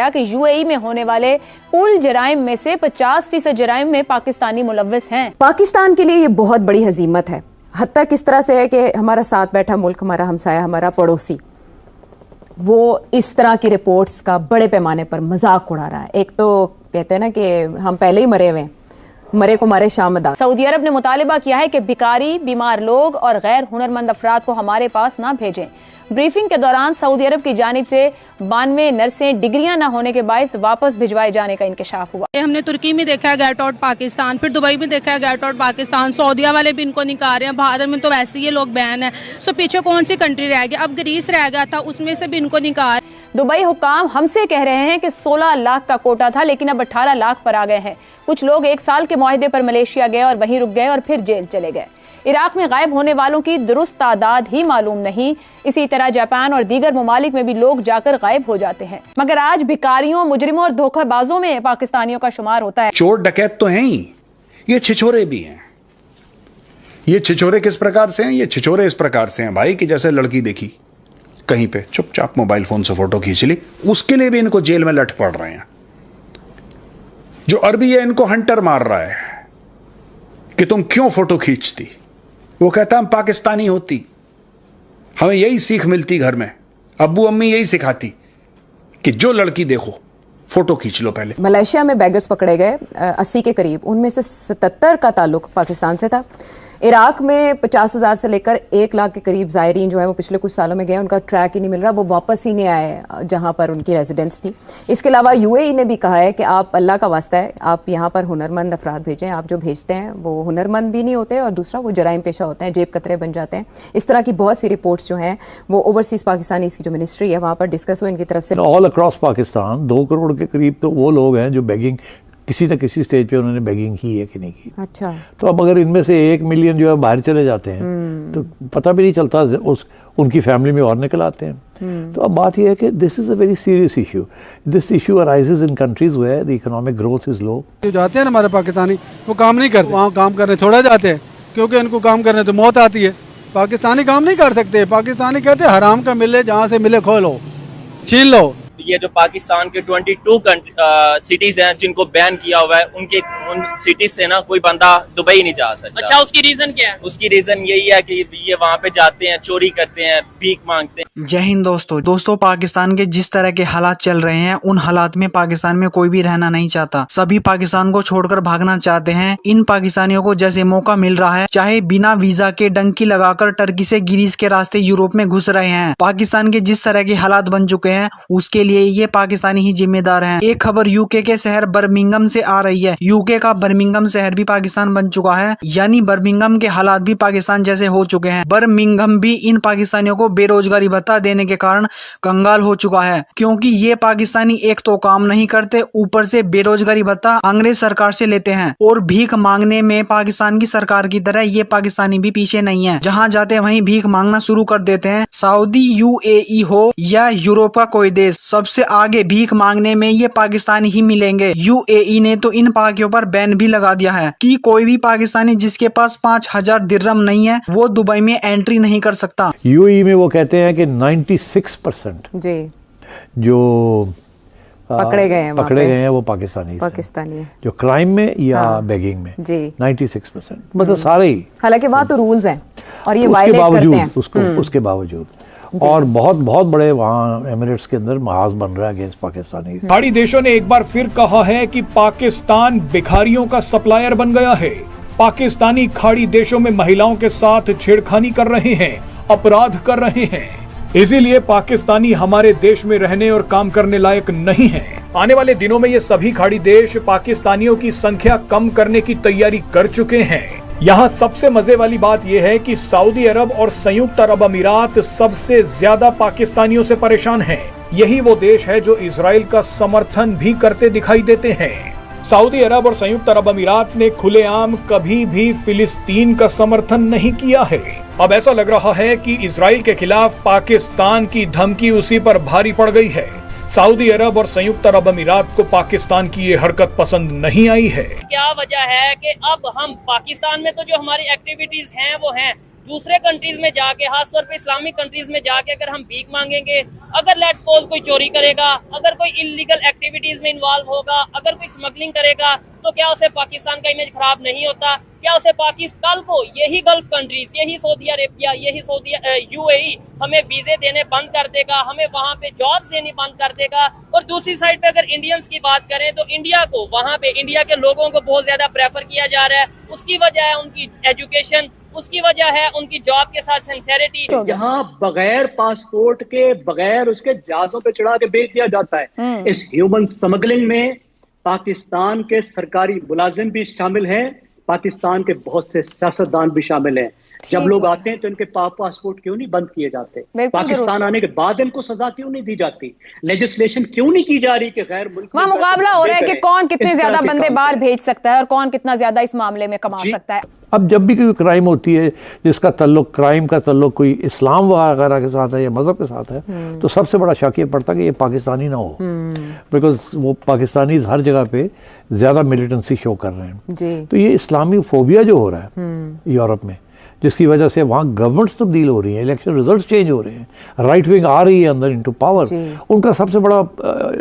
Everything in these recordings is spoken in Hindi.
गया कि यूएई में होने वाले कुल जराइम में से 50% जराइम में पाकिस्तानी मुलव्वस हैं। पाकिस्तान के लिए ये बहुत बड़ी हजीमत है। हत्ता किस तरह से है कि हमारा साथ बैठा मुल्क, हमारा हमसाया, हमारा पड़ोसी, वो इस तरह की रिपोर्ट्स का बड़े पैमाने पर मजाक उड़ा रहा है। एक तो कहते हैं ना कि हम पहले ही मरे हुए, मरे को मारे शामदा। सऊदी अरब ने मुतालिबा किया है कि भिखारी, बीमार लोग और गैर हुनरमंद अफराद को हमारे पास ना भेजें। ब्रीफिंग के दौरान सऊदी अरब की जानिब से 92 नर्सें डिग्रियां न होने के बायस वापस भिजवाए जाने का इंकशाफ हुआ। हमने तुर्की में देखा है गेट आउट पाकिस्तान, फिर दुबई में देखा है गेट आउट पाकिस्तान, सऊदीया वाले भी इनको निकाल रहे हैं, भारत में तो वैसे ही ये लोग बैन है। सो पीछे कौन सी कंट्री रह गई? अब ग्रीस रह गया था, उसमें से भी इनको निकाल। दुबई हुक्काम हमसे कह रहे हैं कि 16 लाख का कोटा था, लेकिन अब 18 लाख पर आ गए हैं। कुछ लोग 1 साल के मुआहदे पर मलेशिया गए और वहीं रुक गए और फिर जेल चले गए। इराक में गायब होने वालों की दुरुस्त तादाद ही मालूम नहीं। इसी तरह जापान और दीगर ममालिक में भी लोग जाकर गायब हो जाते हैं, मगर आज भिखारियों, मुजरिमों और धोखेबाजों में पाकिस्तानियों का शुमार होता है। चोर डकैत तो हैं ही, ये छिछोरे भी हैं। ये छिछोरे किस प्रकार से हैं? ये छिछोरे इस प्रकार से हैं भाई कि जैसे लड़की देखी कहीं पे, चुपचाप मोबाइल फोन से फोटो खींच ली, उसके लिए भी इनको जेल में लट पड़ रहे हैं। जो अरबी है इनको हंटर मार रहा है कि तुम क्यों फोटो खींचती। वो कहता हम पाकिस्तानी होती, हमें यही सीख मिलती घर में, अब्बू अम्मी यही सिखाती कि जो लड़की देखो फोटो खींच लो पहले। मलेशिया में बैगर्स पकड़े गए 80 के करीब, उनमें से 77 का ताल्लुक पाकिस्तान से था। इराक में 50,000 से लेकर 1 लाख के करीब ज़ायरीन जो है वो पिछले कुछ सालों में गए, उनका ट्रैक ही नहीं मिल रहा, वो वापस ही नहीं आए जहां पर उनकी रेजिडेंस थी। इसके अलावा यूएई ने भी कहा है कि आप अल्लाह का वास्ता है, आप यहां पर हुनरमंद अफराद भेजें। आप जो भेजते हैं वो हुनरमंद भी नहीं होते और दूसरा वो जराइम पेशा होते हैं, जेब कतरे बन जाते हैं। इस तरह की बहुत सी रिपोर्ट्स जो हैं वो ओवरसीज़ पाकिस्तानी की जो मिनिस्ट्री है वहाँ पर डिस्कस हुई इनकी तरफ से। ऑल अक्रॉस पाकिस्तान 2 करोड़ के करीब तो वो लोग हैं जो बेगिंग किसी न किसी स्टेज पे उन्होंने बेगिंग की है कि नहीं की। अच्छा, तो अब अगर इनमें से 1 मिलियन जो है बाहर चले जाते हैं तो पता भी नहीं चलता, उनकी फैमिली में और निकल आते हैं। तो अब बात यह है कि this is a very serious issue. This issue arises in countries where the economic growth is low. जो जाते हैं ना हमारे पाकिस्तानी, वो काम नहीं करते, वहाँ काम करने थोड़ा जाते हैं क्योंकि उनको काम करने तो मौत आती है। पाकिस्तानी काम नहीं कर सकते। पाकिस्तानी कहते हैं हराम का मिले, जहाँ से मिले खो लो, छीन लो। ये जो पाकिस्तान के 22 सिटीज हैं जिनको बैन किया हुआ है, उन सिटीज से ना कोई बंदा दुबई नहीं जा सकता। अच्छा, उसकी रीजन क्या है? उसकी रीजन यही है कि ये वहाँ पे जाते हैं, चोरी करते हैं, भीख मांगते हैं। जय हिंद दोस्तों, पाकिस्तान के जिस तरह के हालात चल रहे हैं, उन हालात में पाकिस्तान में कोई भी रहना नहीं चाहता। सभी पाकिस्तान को छोड़कर भागना चाहते हैं। इन पाकिस्तानियों को जैसे मौका मिल रहा है, चाहे बिना वीजा के डंकी लगाकर टर्की से ग्रीस के रास्ते यूरोप में घुस रहे हैं। पाकिस्तान के जिस तरह के हालात बन चुके हैं उसके लिए ये पाकिस्तानी ही जिम्मेदार हैं। एक खबर यूके के शहर बर्मिंघम से आ रही है। यूके का बर्मिंघम शहर भी पाकिस्तान बन चुका है, यानी बर्मिंघम के हालात भी पाकिस्तान जैसे हो चुके हैं। बर्मिंघम भी इन पाकिस्तानियों को बेरोजगारी भत्ता देने के कारण कंगाल हो चुका है, क्योंकि ये पाकिस्तानी एक तो काम नहीं करते, ऊपर से बेरोजगारी भत्ता अंग्रेज सरकार से लेते हैं। और भीख मांगने में पाकिस्तान की सरकार की तरह ये पाकिस्तानी भी पीछे नहीं है, जहाँ जाते वहीं भीख मांगना शुरू कर देते हैं। सऊदी, यूएई हो या यूरोप का कोई देश, सबसे आगे भीख मांगने में ये पाकिस्तानी ही मिलेंगे। यूएई ने तो इन पाकियों पर बैन भी लगा दिया है कि कोई भी पाकिस्तानी जिसके पास 5,000 दिरहम नहीं है वो दुबई में एंट्री नहीं कर सकता। यूएई में वो कहते हैं कि 96% जी जो पकड़े गए हैं वो पाकिस्तानी है, जो क्राइम में या बेगिंग में जी 96%, मतलब सारे ही। हालांकि वहाँ तो रूल्स हैं और ये वायलेट करते हैं उसके बावजूद। और बहुत बड़े वहाँ एमिरेट्स के अंदर महाज बन रहा है अगेंस्ट पाकिस्तानी। खाड़ी देशों ने एक बार फिर कहा है कि पाकिस्तान भिखारियों का सप्लायर बन गया है। पाकिस्तानी खाड़ी देशों में महिलाओं के साथ छेड़खानी कर रहे हैं, अपराध कर रहे हैं। इसीलिए पाकिस्तानी हमारे देश में रहने और काम करने लायक नहीं है। आने वाले दिनों में ये सभी खाड़ी देश पाकिस्तानियों की संख्या कम करने की तैयारी कर चुके हैं। यहाँ सबसे मजे वाली बात यह है कि सऊदी अरब और संयुक्त अरब अमीरात सबसे ज्यादा पाकिस्तानियों से परेशान हैं। यही वो देश है जो इजराइल का समर्थन भी करते दिखाई देते हैं। सऊदी अरब और संयुक्त अरब अमीरात ने खुलेआम कभी भी फिलिस्तीन का समर्थन नहीं किया है। अब ऐसा लग रहा है कि इजराइल के खिलाफ पाकिस्तान की धमकी उसी पर भारी पड़ गई है। सऊदी अरब और संयुक्त अरब अमीरात को पाकिस्तान की ये हरकत पसंद नहीं आई है। क्या वजह है कि अब हम पाकिस्तान में तो जो हमारी एक्टिविटीज हैं वो हैं, दूसरे कंट्रीज में जाके, खासतौर पे इस्लामिक कंट्रीज में जाके अगर हम भीख मांगेंगे, अगर लेट्स सपोज कोई चोरी करेगा, अगर कोई इलीगल एक्टिविटीज में इन्वॉल्व होगा, अगर कोई स्मगलिंग करेगा, तो क्या उसे पाकिस्तान का इमेज खराब नहीं होता? क्या उसे पाकिस्तान को यही गल्फ कंट्रीज, यही सऊदी अरेबिया, यही यूएई हमें वीजे देने बंद कर देगा, हमें वहां पे जॉब्स देनी बंद कर देगा? और दूसरी साइड पे अगर इंडियंस की बात करें तो इंडिया को, वहां पे इंडिया के लोगों को बहुत ज्यादा प्रेफर किया जा रहा है। उसकी वजह है उनकी एजुकेशन, उसकी वजह है उनकी जॉब के साथ सिंसेरिटी। यहाँ बगैर पासपोर्ट के, बगैर उसके जहाजों पे चढ़ा के बेच दिया जाता है। इस ह्यूमन स्मगलिंग में पाकिस्तान के सरकारी मुलाजिम भी शामिल हैं, पाकिस्तान के बहुत से सियासतदान भी शामिल हैं। जब लोग आते हैं तो इनके पासपोर्ट क्यों नहीं बंद किए जाते? पाकिस्तान आने के बाद इनको सजा क्यों नहीं दी जाती? लेजिस्लेशन क्यों नहीं की जा रही कि गैर मुल्क वहाँ मुकाबला हो रहा है कि कौन कितने ज्यादा बंदे बाहर भेज सकता है और कौन कितना ज्यादा इस मामले में कमा सकता है। अब जब भी कोई क्राइम होती है जिसका तल्लुक, क्राइम का तल्लुक कोई इस्लाम वगैरह के साथ है या मज़हब के साथ है, तो सबसे बड़ा शक ये पड़ता है कि ये पाकिस्तानी ना हो, बिकॉज वो पाकिस्तानी हर जगह पे ज़्यादा मिलिटेंसी शो कर रहे हैं जी। तो ये इस्लामी फोबिया जो हो रहा है यूरोप में, जिसकी वजह से वहाँ गवर्नमेंट्स तब्दील हो रही हैं, इलेक्शन रिजल्ट्स चेंज हो रहे हैं, राइट विंग आ रही है अंदर इनटू पावर, उनका सबसे बड़ा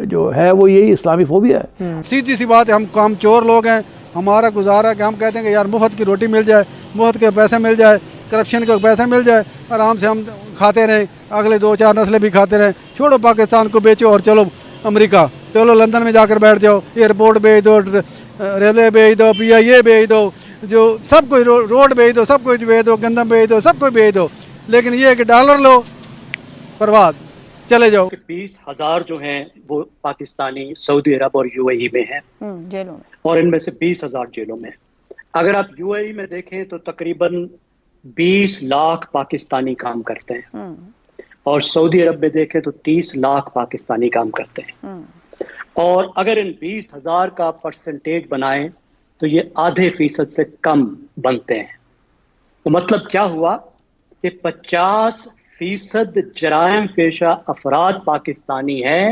जो है वो यही इस्लामी फोबिया है। सीधी सी बात है, हम काम चोर लोग हैं, हमारा गुजारा कि हम कहते हैं कि यार मुफ्त की रोटी मिल जाए, मुफ्त के पैसे मिल जाए, करप्शन के पैसे मिल जाए, आराम से हम खाते रहें, अगले 2-4 नस्लें भी खाते रहें। छोड़ो पाकिस्तान को बेचो और चलो अमेरिका, चलो लंदन में जाकर बैठ जाओ, एयरपोर्ट भेज दो, रेलवे भेज दो, PIA भेज दो, जो सब कुछ रोड भेज दो, सब कुछ भेज दो, गंदम भेज दो, सब कुछ भेज दो, लेकिन ये कि डॉलर लो, बर्बाद, चले जाओ। 20,000 जो हैं वो पाकिस्तानी सऊदी अरब और UAE में हैं जेलों में, और इनमें से 20,000 जेलों में। अगर आप UAE में देखें तो तकरीबन 20 लाख पाकिस्तानी काम करते हैं, और सऊदी अरब में देखें तो 30 लाख पाकिस्तानी काम करते हैं। और अगर इन 20,000 का परसेंटेज बनाएं तो ये आधे फीसद से कम बनते हैं। तो मतलब क्या हुआ कि 50% जराइम पेशा अफराद पाकिस्तानी हैं,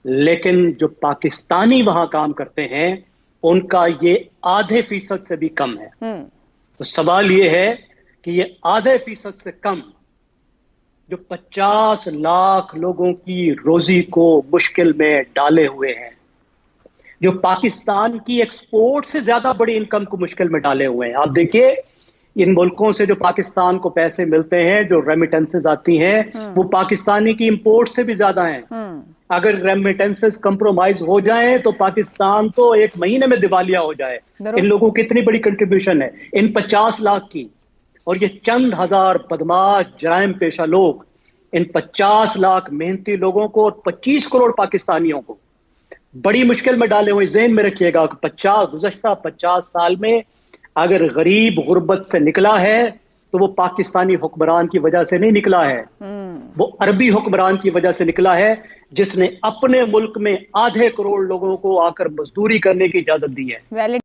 लेकिन जो पाकिस्तानी वहां काम करते हैं उनका ये आधे फीसद से भी कम है। तो सवाल ये है कि ये आधे फीसद से कम जो 50 लाख लोगों की रोजी को मुश्किल में डाले हुए हैं, जो पाकिस्तान की एक्सपोर्ट से ज्यादा बड़ी इनकम को मुश्किल में डाले हुए हैं। आप देखिए इन मुल्कों से जो पाकिस्तान को पैसे मिलते हैं, जो रेमिटेंसेस आती हैं, वो पाकिस्तानी की इंपोर्ट से भी ज्यादा हैं। अगर रेमिटेंसेस कंप्रोमाइज हो जाएं तो पाकिस्तान तो 1 महीने में दिवालिया हो जाए। इन लोगों की कितनी बड़ी कंट्रीब्यूशन है, इन 50 लाख की, और ये चंद हजार बदमाश जराइम पेशा लोग इन 50 लाख मेहनती लोगों को और 25 करोड़ पाकिस्तानियों को बड़ी मुश्किल में डाले हुए। ज़हन में रखिएगा कि गुज़श्ता 50 साल में अगर गरीब गुर्बत से निकला है तो वो पाकिस्तानी हुक्मरान की वजह से नहीं निकला है, वो अरबी हुक्मरान की वजह से निकला है, जिसने अपने मुल्क में आधे करोड़ लोगों को आकर मजदूरी करने की इजाजत दी है।